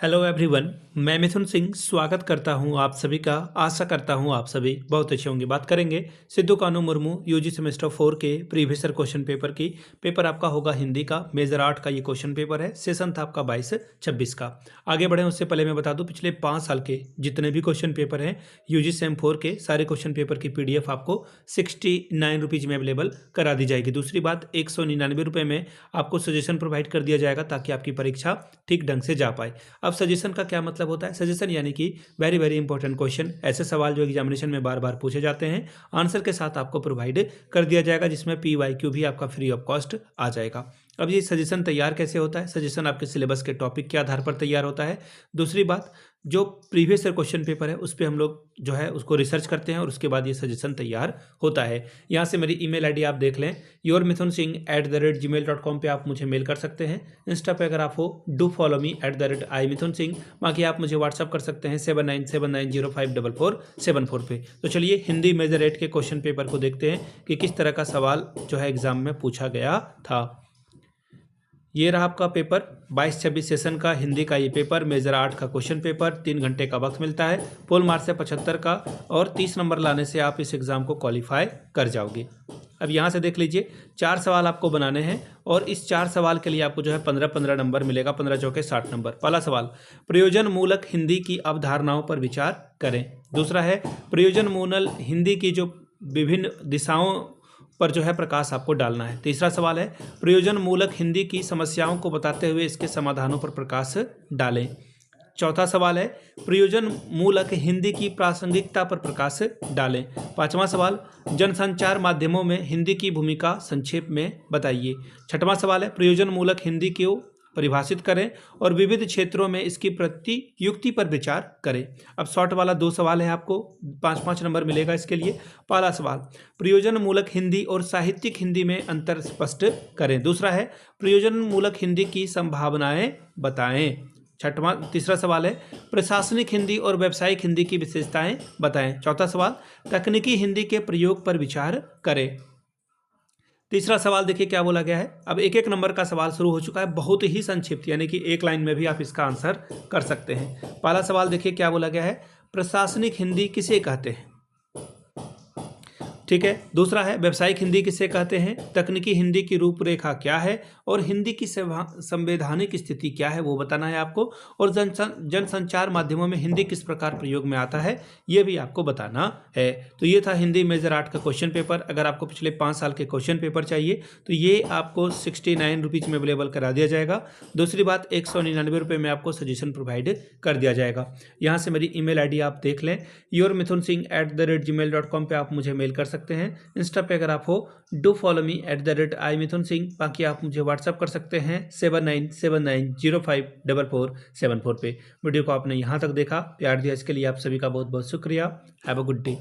Hello everyone, मैं मिथुन सिंह स्वागत करता हूं आप सभी का। आशा करता हूं आप सभी बहुत अच्छे होंगे। बात करेंगे सिद्धू कानू मुर्मू यूजी सेमेस्टर 4 के प्रीवियस ईयर क्वेश्चन पेपर की। पेपर आपका होगा हिंदी का, मेजर 8 का ये क्वेश्चन पेपर है। सेशन था आपका 22-26 का। आगे बढ़े उससे पहले मैं बता दूं, पिछले 5 साल के जितने भी क्वेश्चन पेपर हैं यूजी सेम 4 के, सारे क्वेश्चन पेपर की PDF आपको 69 रुपीज़ में अवेलेबल करा दी जाएगी। दूसरी बात, 199 रुपये में आपको सजेशन प्रोवाइड कर दिया जाएगा ताकि आपकी परीक्षा ठीक ढंग से जा पाए। अब सजेशन का क्या मतलब होता है? सजेशन यानी कि वेरी वेरी इंपॉर्टेंट क्वेश्चन, ऐसे सवाल जो एग्जामिनेशन में बार बार पूछे जाते हैं, आंसर के साथ आपको प्रोवाइड कर दिया जाएगा, जिसमें PYQ भी आपका फ्री ऑफ कॉस्ट आ जाएगा। अब ये सजेशन तैयार कैसे होता है? सजेशन आपके सिलेबस के टॉपिक के आधार पर तैयार होता है। दूसरी बात, जो प्रीवियस ईयर क्वेश्चन पेपर है उस पर हम लोग जो है उसको रिसर्च करते हैं और उसके बाद ये सजेशन तैयार होता है। यहाँ से मेरी email ID आप देख लें, yourmithunSingh@gmail.com पे आप मुझे मेल कर सकते हैं। इंस्टा पे अगर आप हो, डू फॉलो मी @imithunSingh। बाकी आप मुझे व्हाट्सअप कर सकते हैं 7979054474 पे। तो चलिए हिंदी मेजर 8 के क्वेश्चन पेपर को देखते हैं कि किस तरह का सवाल जो है एग्जाम में पूछा गया था। ये रहा आपका पेपर 22-26 सेशन का हिंदी का। ये पेपर मेजर 8 का क्वेश्चन पेपर, 3 घंटे का वक्त मिलता है। फुल मार्क्स है 75 का और 30 नंबर लाने से आप इस एग्ज़ाम को क्वालिफाई कर जाओगे। अब यहाँ से देख लीजिए, 4 सवाल आपको बनाने हैं और इस 4 सवाल के लिए आपको जो है 15-15 नंबर मिलेगा। 15 चौके 60 नंबर। पहला सवाल, प्रयोजन मूलक हिंदी की अवधारणाओं पर विचार करें। दूसरा है, प्रयोजन मूलक हिंदी की जो विभिन्न दिशाओं पर जो है प्रकाश आपको डालना है। तीसरा सवाल है, प्रयोजन मूलक हिंदी की समस्याओं को बताते हुए इसके समाधानों पर प्रकाश डालें। चौथा सवाल है, प्रयोजन मूलक हिंदी की प्रासंगिकता पर प्रकाश डालें। पांचवा सवाल, जनसंचार माध्यमों में हिंदी की भूमिका संक्षेप में बताइए। छठवां सवाल है, प्रयोजन मूलक हिंदी को परिभाषित करें और विविध क्षेत्रों में इसकी प्रतियुक्ति पर विचार करें। अब शॉर्ट वाला 2 सवाल है, आपको 5-5 नंबर मिलेगा इसके लिए। पहला सवाल, प्रयोजन मूलक हिंदी और साहित्यिक हिंदी में अंतर स्पष्ट करें। दूसरा है, प्रयोजन मूलक हिंदी की संभावनाएं बताएं। तीसरा सवाल है, प्रशासनिक हिंदी और व्यावसायिक हिंदी की विशेषताएं बताएं। चौथा सवाल, तकनीकी हिंदी के प्रयोग पर विचार करें। तीसरा सवाल देखिए क्या बोला गया है। अब एक एक नंबर का सवाल शुरू हो चुका है, बहुत ही संक्षिप्त, यानी कि एक लाइन में भी आप इसका आंसर कर सकते हैं। पहला सवाल देखिए क्या बोला गया है, प्रशासनिक हिंदी किसे कहते हैं? ठीक है। दूसरा है, व्यावसायिक हिंदी किसे कहते हैं? तकनीकी हिंदी की रूपरेखा क्या है और हिंदी की संवैधानिक स्थिति क्या है वो बताना है आपको। और जनसंचार माध्यमों में हिंदी किस प्रकार प्रयोग में आता है ये भी आपको बताना है। तो ये था हिंदी मेजर 8 का क्वेश्चन पेपर। अगर आपको पिछले 5 साल के क्वेश्चन पेपर चाहिए तो ये आपको 69 रुपीज़ में अवेलेबल करा दिया जाएगा। दूसरी बात, 199 रुपये में आपको सजेशन प्रोवाइड कर दिया जाएगा। यहाँ से मेरी email ID आप देख लें, yourmithunSingh@gmail.com पे आप मुझे मेल कर सकते हैं। इंस्टा पे अगर आप हो, डू फॉलो मी @imithunSingh। बाकी आप मुझे व्हाट्सअप कर सकते हैं 7979054474 पे। वीडियो को आपने यहाँ तक देखा, प्यार दिया, इसके लिए आप सभी का बहुत बहुत शुक्रिया। Have a good day.